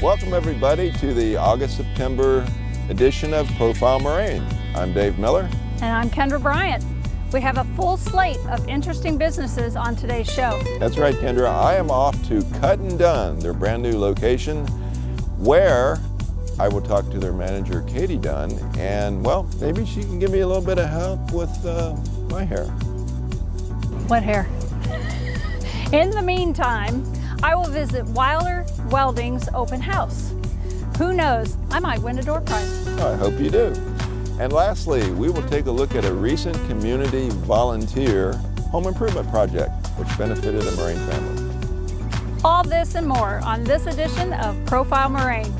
Welcome everybody to the August-September edition of Profile Moraine. I'm Dave Miller. And I'm Kendra Bryant. We have a full slate of interesting businesses on today's show. That's right, Kendra. I am off to Cut N Dunn, their brand new location, where I will talk to their manager, Katie Dunn, and well, maybe she can give me a little bit of help with my hair. What hair? In the meantime, I will visit Weiler Welding's open house. Who knows, I might win a door prize. I hope you do. And lastly, we will take a look at a recent community volunteer home improvement project which benefited a Moraine family. All this and more on this edition of Profile Moraine.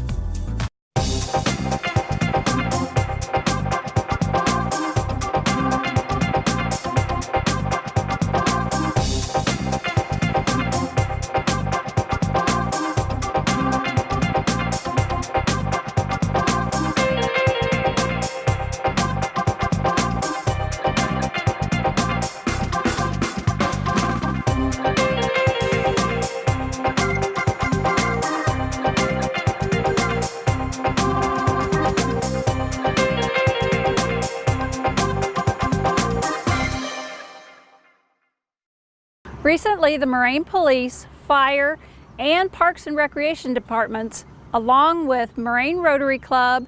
Recently, the Moraine Police, Fire, and Parks and Recreation Departments, along with Moraine Rotary Club,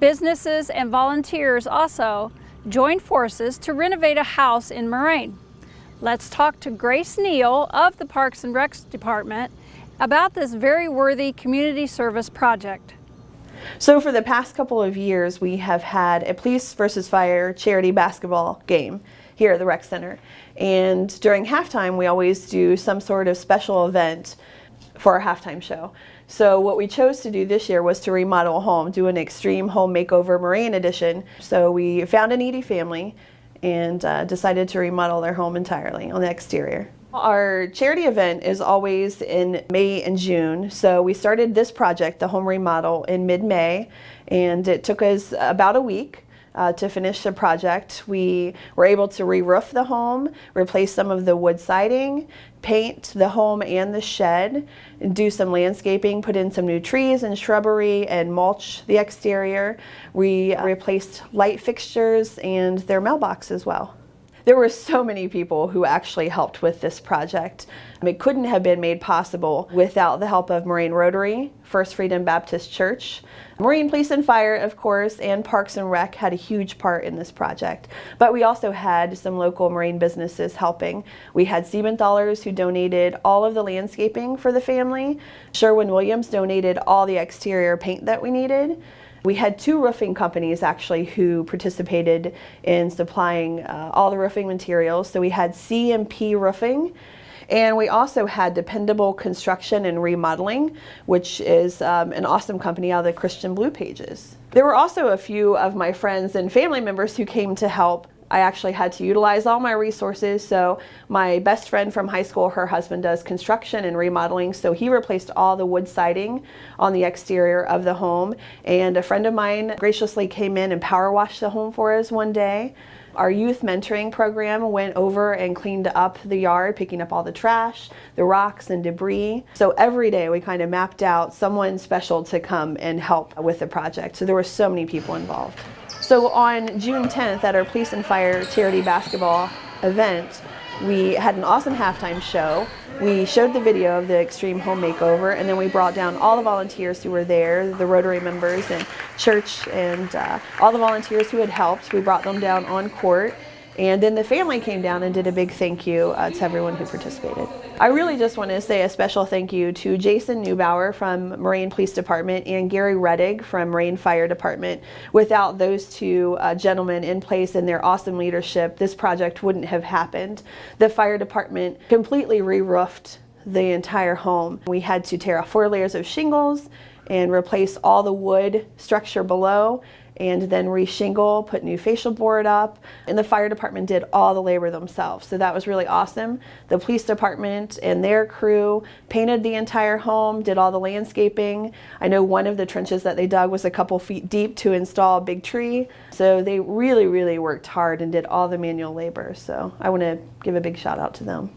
businesses, and volunteers also joined forces to renovate a house in Moraine. Let's talk to Grace Neal of the Parks and Recs Department about this very worthy community service project. So for the past couple of years, we have had a police versus fire charity basketball game here at the rec center. And during halftime, we always do some sort of special event for our halftime show. So what we chose to do this year was to remodel a home, do an extreme home makeover Moraine edition. So we found a needy family and decided to remodel their home entirely on the exterior. Our charity event is always in May and June. So we started this project, the home remodel, in mid-May, and it took us about a week to finish the project. We were able to re-roof the home, replace some of the wood siding, paint the home and the shed, and do some landscaping, put in some new trees and shrubbery and mulch the exterior. We replaced light fixtures and their mailbox as well. There were so many people who actually helped with this project. It couldn't have been made possible without the help of Moraine Rotary, First Freedom Baptist Church, Moraine Police and Fire, of course, and Parks and Rec had a huge part in this project. But we also had some local Moraine businesses helping. We had Siebenthalers who donated all of the landscaping for the family. Sherwin-Williams donated all the exterior paint that we needed. We had two roofing companies actually who participated in supplying all the roofing materials. So we had C&P Roofing, and we also had Dependable Construction and Remodeling, which is an awesome company out of the Christian Blue Pages. There were also a few of my friends and family members who came to help. I actually had to utilize all my resources. So my best friend from high school, her husband does construction and remodeling, so he replaced all the wood siding on the exterior of the home. And a friend of mine graciously came in and power washed the home for us one day. Our youth mentoring program went over and cleaned up the yard, picking up all the trash, the rocks and debris. So every day we kind of mapped out someone special to come and help with the project. So there were so many people involved. So on June 10th at our Police and Fire charity basketball event, we had an awesome halftime show. We showed the video of the extreme home makeover, and then we brought down all the volunteers who were there, the Rotary members and church, and all the volunteers who had helped. We brought them down on court, and then the family came down and did a big thank you to everyone who participated. I really just want to say a special thank you to Jason Neubauer from Moraine Police Department and Gary Reddig from Moraine Fire Department. Without those two gentlemen in place and their awesome leadership, this project wouldn't have happened. The fire department completely re-roofed the entire home. We had to tear off 4 layers of shingles and replace all the wood structure below, and then re-shingle, put new facial board up, and the fire department did all the labor themselves. So that was really awesome. The police department and their crew painted the entire home, did all the landscaping. I know one of the trenches that they dug was a couple feet deep to install a big tree. So they really, really worked hard and did all the manual labor. So I want to give a big shout out to them.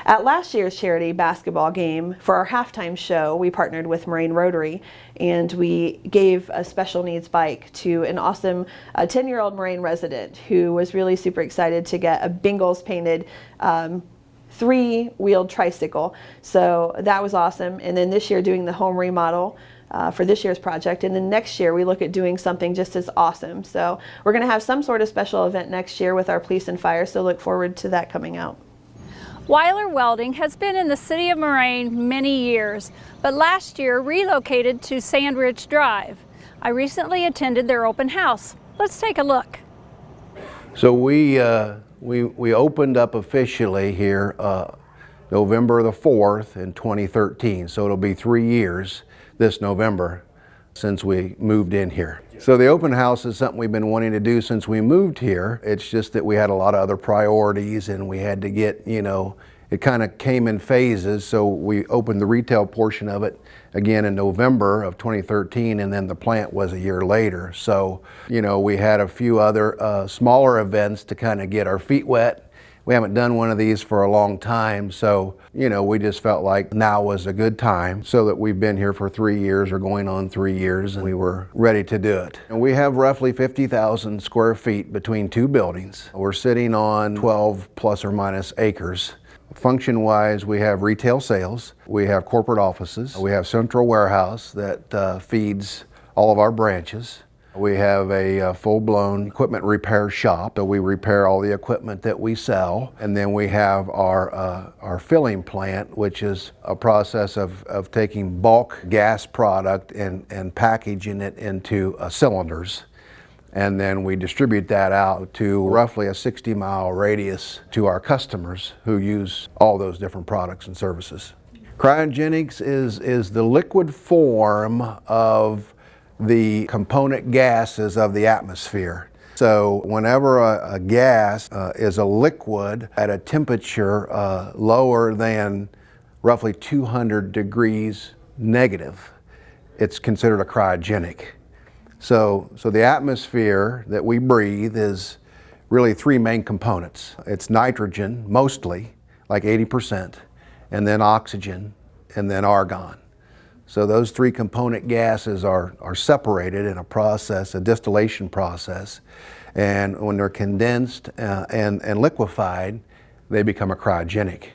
At last year's charity basketball game, for our halftime show, we partnered with Moraine Rotary, and we gave a special needs bike to an awesome 10-year-old Moraine resident who was really super excited to get a Bengals painted 3-wheeled tricycle. So that was awesome. And then this year doing the home remodel for this year's project, and then next year we look at doing something just as awesome. So we're going to have some sort of special event next year with our police and fire, so look forward to that coming out. Weiler Welding has been in the city of Moraine many years, but last year relocated to Sandridge Drive. I recently attended their open house. Let's take a look. So we opened up officially here November the 4th in 2013. So it'll be 3 years this November since we moved in here. So the open house is something we've been wanting to do since we moved here. It's just that we had a lot of other priorities and we had to get, it kind of came in phases. So we opened the retail portion of it again in November of 2013, and then the plant was a year later. So, we had a few other smaller events to kind of get our feet wet. We haven't done one of these for a long time, so we just felt like now was a good time, so that we've been here for 3 years or going on 3 years, and we were ready to do it. And we have roughly 50,000 square feet between two buildings. We're sitting on 12 plus or minus acres. Function-wise, we have retail sales, we have corporate offices, we have central warehouse that feeds all of our branches. We have a full-blown equipment repair shop, so we repair all the equipment that we sell. And then we have our filling plant, which is a process of taking bulk gas product and packaging it into cylinders. And then we distribute that out to roughly a 60-mile radius to our customers who use all those different products and services. Cryogenics is the liquid form of the component gases of the atmosphere. So whenever a gas is a liquid at a temperature lower than roughly 200 degrees negative, it's considered a cryogenic. So the atmosphere that we breathe is really three main components. It's nitrogen, mostly, like 80%, and then oxygen, and then argon. So those three component gases are separated in a process, a distillation process, and when they're condensed and liquefied, they become a cryogenic.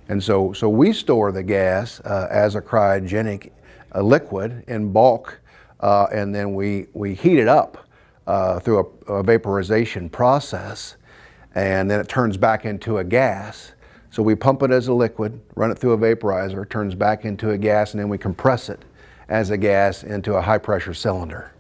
And so we store the gas as a cryogenic liquid in bulk, and then we heat it up through a vaporization process, and then it turns back into a gas. So we pump it as a liquid, run it through a vaporizer, it turns back into a gas, and then we compress it as a gas into a high pressure cylinder.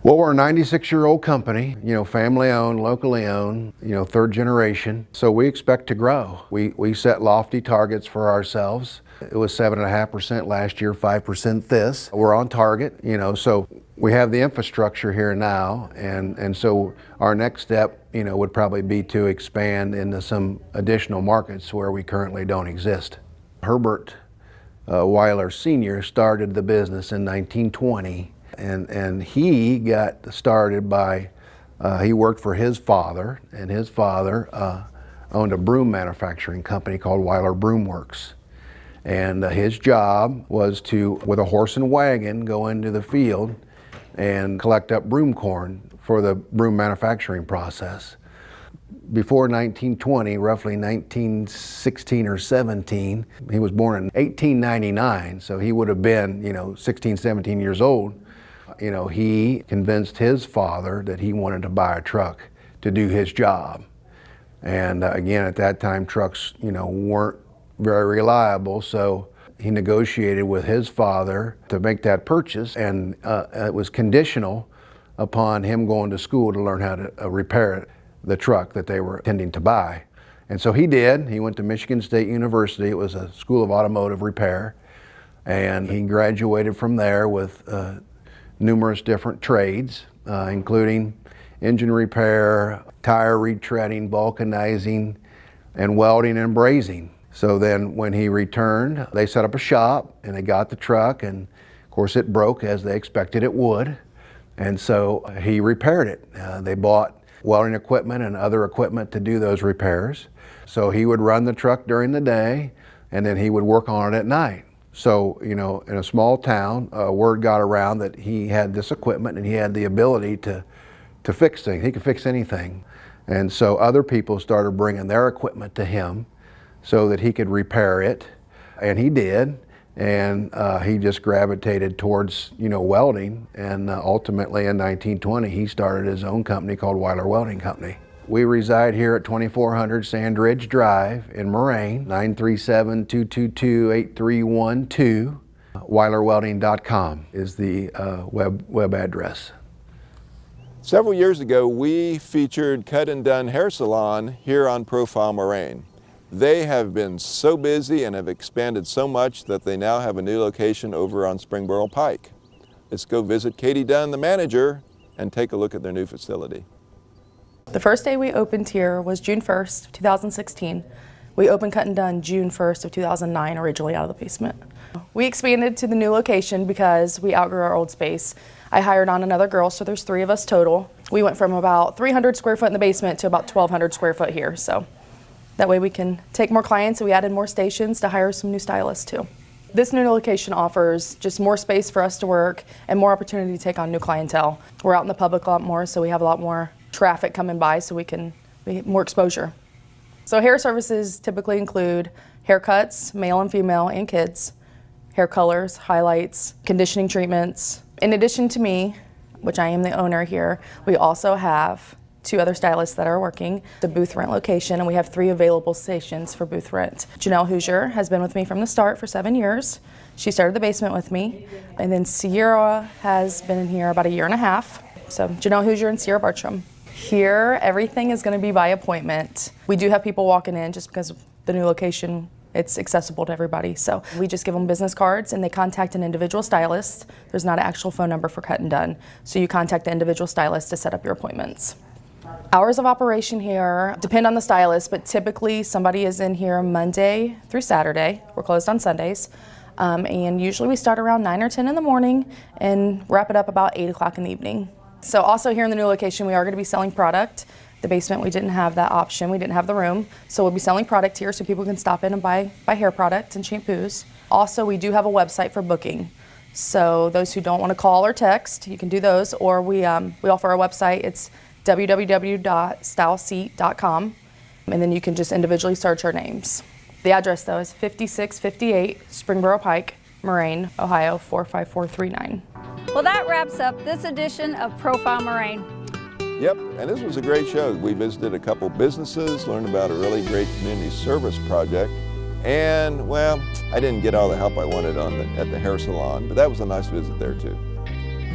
Well, we're a 96-year-old company, family owned, locally owned, third generation. So we expect to grow. We set lofty targets for ourselves. It was 7.5% last year, 5% this. We're on target, so we have the infrastructure here now, and so our next step, would probably be to expand into some additional markets where we currently don't exist. Herbert Weiler Sr. started the business in 1920, and he got started by, he worked for his father, and his father owned a broom manufacturing company called Weiler Broom Works. And his job was to, with a horse and wagon, go into the field and collect up broom corn for the broom manufacturing process. Before 1920, roughly 1916 or 17, he was born in 1899, so he would have been, 16, 17 years old. He convinced his father that he wanted to buy a truck to do his job. And again, at that time, trucks, weren't very reliable, so he negotiated with his father to make that purchase, and it was conditional upon him going to school to learn how to repair the truck that they were intending to buy. And so he did. He went to Michigan State University. It was a school of automotive repair, and he graduated from there with numerous different trades, including engine repair, tire retreading, vulcanizing, and welding and brazing. So then when he returned, they set up a shop and they got the truck, and of course it broke as they expected it would. And so he repaired it. They bought welding equipment and other equipment to do those repairs. So he would run the truck during the day, and then he would work on it at night. So, you know, in a small town, word got around that he had this equipment and he had the ability to fix things. He could fix anything. And so other people started bringing their equipment to him so that he could repair it. And he did. And he just gravitated towards, you know, welding. And ultimately in 1920, he started his own company called Weiler Welding Company. We reside here at 2400 Sand Ridge Drive in Moraine, 937-222-8312. WeilerWelding.com is the web address. Several years ago, we featured Cut N Dunn Hair Salon here on Profile Moraine. They have been so busy and have expanded so much that they now have a new location over on Springboro Pike. Let's go visit Katie Dunn, the manager, and take a look at their new facility. The first day we opened here was June 1st, 2016. We opened Cut N Dunn June 1st of 2009, originally out of the basement. We expanded to the new location because we outgrew our old space. I hired on another girl, so there's 3 of us total. We went from about 300 square foot in the basement to about 1,200 square foot here, so that way we can take more clients, and we added more stations to hire some new stylists too. This new location offers just more space for us to work and more opportunity to take on new clientele. We're out in the public a lot more, so we have a lot more traffic coming by, so we get more exposure. So hair services typically include haircuts, male and female and kids, hair colors, highlights, conditioning treatments. In addition to me, which I am the owner here, we also have 2 other stylists that are working the booth rent location, and we have 3 available stations for booth rent. Janelle Hoosier has been with me from the start for 7 years. She started the basement with me. And then Sierra has been in here about 1.5 years. So Janelle Hoosier and Sierra Bartram. Here, everything is going to be by appointment. We do have people walking in just because of the new location. It's accessible to everybody. So we just give them business cards and they contact an individual stylist. There's not an actual phone number for Cut N Dunn. So you contact the individual stylist to set up your appointments. Hours of operation here depend on the stylist, but typically somebody is in here Monday through Saturday. We're closed on Sundays. And usually we start around 9 or 10 in the morning and wrap it up about 8 o'clock in the evening. So also here in the new location, we are going to be selling product. The basement, we didn't have that option. We didn't have the room. So we'll be selling product here so people can stop in and buy hair products and shampoos. Also, we do have a website for booking. So those who don't want to call or text, you can do those, or we offer our website. It's www.styleseat.com, and then you can just individually search our names. The address, though, is 5658 Springboro Pike, Moraine, Ohio 45439. Well, that wraps up this edition of Profile Moraine. Yep, and this was a great show. We visited a couple businesses, learned about a really great community service project, and, well, I didn't get all the help I wanted at the hair salon, but that was a nice visit there, too.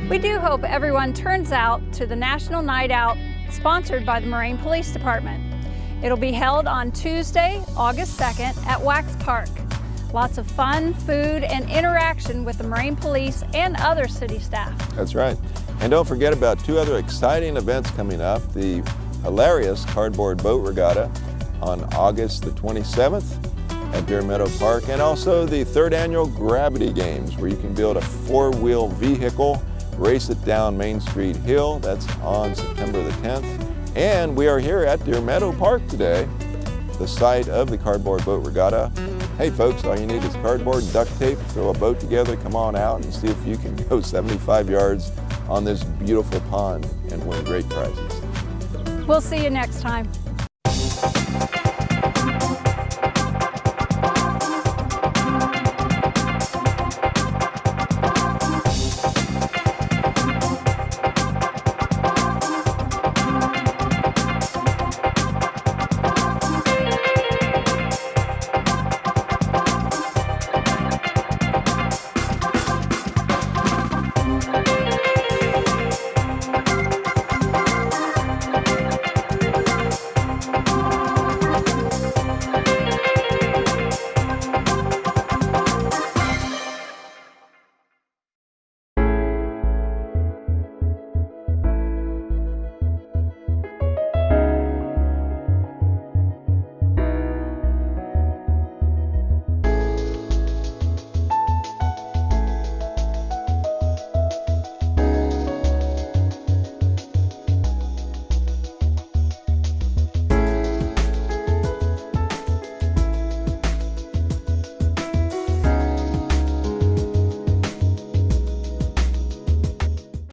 We do hope everyone turns out to the National Night Out sponsored by the Moraine Police Department. It'll be held on Tuesday, August 2nd at Wax Park. Lots of fun, food, and interaction with the Moraine Police and other city staff. That's right. And don't forget about 2 other exciting events coming up. The hilarious Cardboard Boat Regatta on August the 27th at Deer Meadow Park, and also the 3rd annual Gravity Games, where you can build a 4-wheel vehicle, race it down Main Street Hill. That's on September the 10th. And we are here at Deer Meadow Park today, the site of the Cardboard Boat Regatta. Hey folks, all you need is cardboard, duct tape, throw a boat together, come on out and see if you can go 75 yards on this beautiful pond and win great prizes. We'll see you next time.